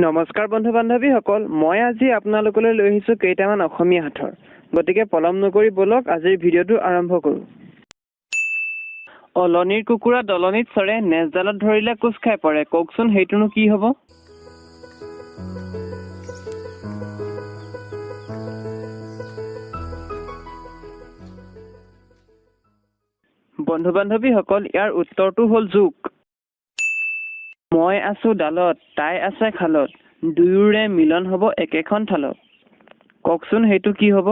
নমস্কাৰ বন্ধু বান্ধৱীসকল, মই আজি আপোনালোকলৈ লৈ আহিছোঁ কেইটামান অসমীয়া সাঁথৰ। গতিকে পলম নকৰি বলক আজিৰ ভিডিঅ'টো আৰম্ভ কৰোঁ। অলনিৰ কুকুৰা দলনিত চৰে, নেজডালত ধৰিলে কোচ খাই পৰে। কওকচোন সেইটোনো কি হ'ব? বন্ধু বান্ধৱীসকল, ইয়াৰ উত্তৰটো হ'ল জোক। মই আছোঁ ডালত, তাই আছে খালত, দুয়োৰে মিলন হ'ব একেখন থালত। কওকচোন সেইটো কি হ'ব?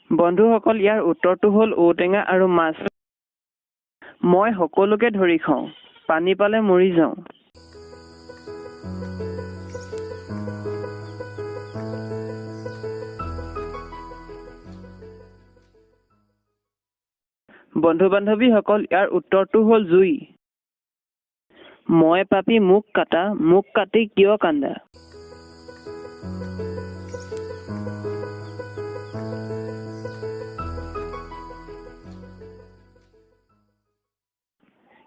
বন্ধুসকল, ইয়াৰ উত্তৰটো হ'ল ঔটেঙা আৰু মাছ। মই সকলোকে ধৰি খাওঁ, পানী পালে মৰি যাওঁ। বন্ধু বান্ধৱীসকল, ইয়াৰ উত্তৰটো হ'ল জুই। মই পাপী মোক কাটা, মোক কাটি কিয় কান্দা?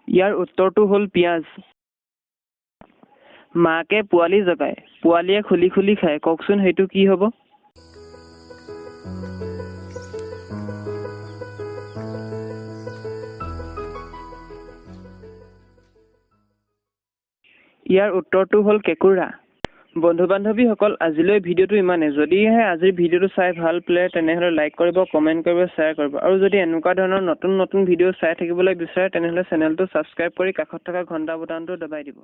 ইয়াৰ উত্তৰটো হ'ল পিঁয়াজ। মাকে পোৱালি জগায়, পোৱালীয়ে খুলি খুলি খায়। কওকচোন সেইটো কি হ'ব? ইয়াৰ উত্তৰটো হ'ল কেঁকুৰা। বন্ধু বান্ধৱীসকল, আজিলৈ ভিডিঅ'টো ইমানেই। যদিহে আজিৰ ভিডিঅ'টো চাই ভাল পালে তেনেহ'লে লাইক কৰিব, কমেণ্ট কৰিব, শ্বেয়াৰ কৰিব। আৰু যদি এনেকুৱা ধৰণৰ নতুন নতুন ভিডিঅ' চাই থাকিবলৈ বিচাৰে তেনেহ'লে চেনেলটো ছাবস্ক্ৰাইব কৰি কাষত থকা ঘণ্টা বুটামটো দবাই দিব।